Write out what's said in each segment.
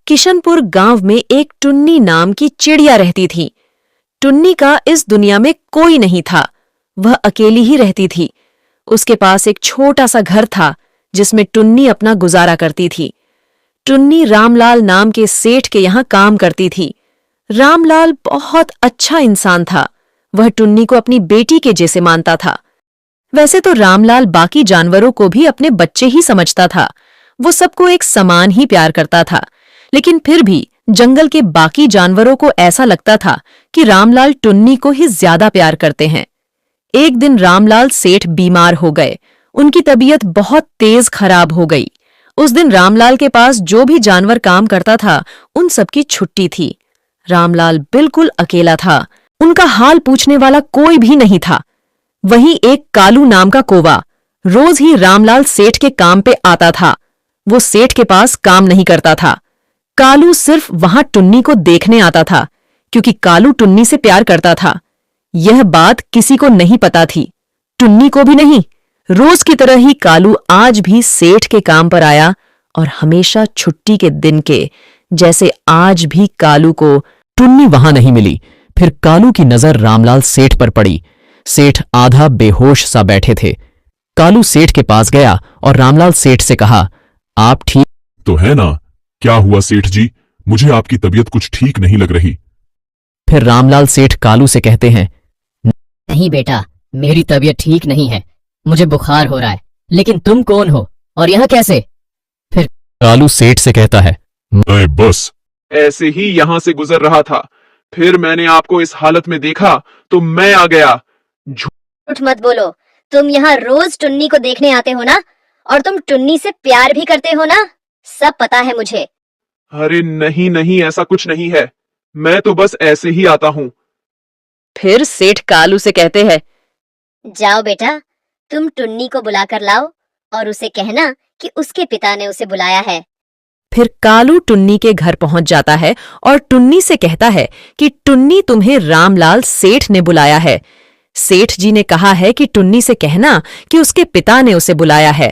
किशनपुर गांव में एक टुन्नी नाम की चिड़िया रहती थी। टुन्नी का इस दुनिया में कोई नहीं था, वह अकेली ही रहती थी। उसके पास एक छोटा सा घर था जिसमें टुन्नी अपना गुजारा करती थी। टुन्नी रामलाल नाम के सेठ के यहाँ काम करती थी। रामलाल बहुत अच्छा इंसान था, वह टुन्नी को अपनी बेटी के जैसे मानता था। वैसे तो रामलाल बाकी जानवरों को भी अपने बच्चे ही समझता था, वो सबको एक समान ही प्यार करता था। लेकिन फिर भी जंगल के बाकी जानवरों को ऐसा लगता था कि रामलाल टुन्नी को ही ज्यादा प्यार करते हैं। एक दिन रामलाल सेठ बीमार हो गए, उनकी तबीयत बहुत तेज खराब हो गई। उस दिन रामलाल के पास जो भी जानवर काम करता था उन सबकी छुट्टी थी। रामलाल बिल्कुल अकेला था, उनका हाल पूछने वाला कोई भी नहीं था। वहीं एक कालू नाम का कौवा रोज ही रामलाल सेठ के काम पे आता था। वो सेठ के पास काम नहीं करता था। कालू सिर्फ वहां टुन्नी को देखने आता था, क्योंकि कालू टुन्नी से प्यार करता था। यह बात किसी को नहीं पता थी, टुन्नी को भी नहीं। रोज की तरह ही कालू आज भी सेठ के काम पर आया और हमेशा छुट्टी के दिन के जैसे आज भी कालू को टुन्नी वहां नहीं मिली। फिर कालू की नजर रामलाल सेठ पर पड़ी। सेठ आधा बेहोश सा बैठे थे। कालू सेठ के पास गया और रामलाल सेठ से कहा, आप ठीक तो है ना? क्या हुआ सेठ जी? मुझे आपकी तबीयत कुछ ठीक नहीं लग रही। फिर रामलाल सेठ कालू से कहते हैं, नहीं बेटा, मेरी तबीयत ठीक नहीं है, मुझे बुखार हो रहा है। लेकिन तुम कौन हो और यहाँ कैसे? कालू सेठ से कहता है, मैं बस ऐसे ही यहाँ से गुजर रहा था, फिर मैंने आपको इस हालत में देखा तो मैं आ गया। झूठ मत बोलो, तुम यहाँ रोज टुन्नी को देखने आते हो ना? और तुम टुन्नी से प्यार भी करते हो ना? सब पता है मुझे। अरे नहीं नहीं, ऐसा कुछ नहीं है, मैं तो बस ऐसे ही आता हूँ। फिर सेठ कालू से कहते हैं, जाओ बेटा, तुम टुन्नी को बुलाकर लाओ और उसे कहना कि उसके पिता ने उसे बुलाया है। फिर कालू टुन्नी के घर पहुंच जाता है और टुन्नी से कहता है कि टुन्नी, तुम्हें रामलाल सेठ ने बुलाया है। सेठ जी ने कहा है कि टुन्नी से कहना कि उसके पिता ने उसे बुलाया है।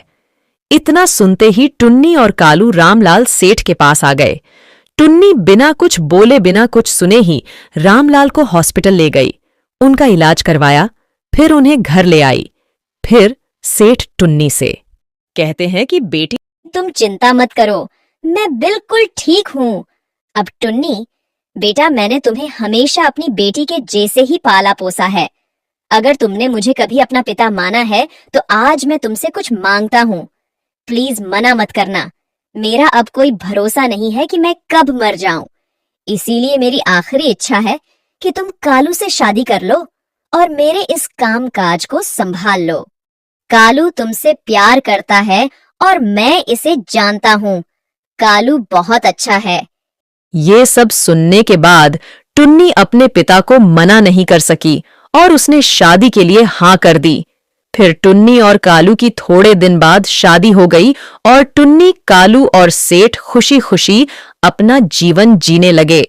इतना सुनते ही टुन्नी और कालू रामलाल सेठ के पास आ गए। टुन्नी बिना कुछ बोले बिना कुछ सुने ही रामलाल को हॉस्पिटल ले गई, उनका इलाज करवाया, फिर उन्हें घर ले आई। फिर सेठ टुन्नी से कहते हैं कि बेटी, तुम चिंता मत करो, मैं बिल्कुल ठीक हूँ। अब टुन्नी बेटा, मैंने तुम्हें हमेशा अपनी बेटी के जैसे ही पाला पोसा है। अगर तुमने मुझे कभी अपना पिता माना है तो आज मैं तुमसे कुछ मांगता हूँ। प्लीज मना मत करना, मेरा अब कोई भरोसा नहीं है कि मैं कब मर जाऊं। इसीलिए मेरी आखिरी इच्छा है कि तुम कालू से शादी कर लो और मेरे इस काम काज को संभाल लो। कालू तुमसे प्यार करता है और मैं इसे जानता हूँ। कालू बहुत अच्छा है। ये सब सुनने के बाद टुन्नी अपने पिता को मना नहीं कर सकी और उसने शादी के लिए हाँ कर दी। फिर टुन्नी और कालू की थोड़े दिन बाद शादी हो गई और टुन्नी, कालू और सेठ खुशी खुशी अपना जीवन जीने लगे।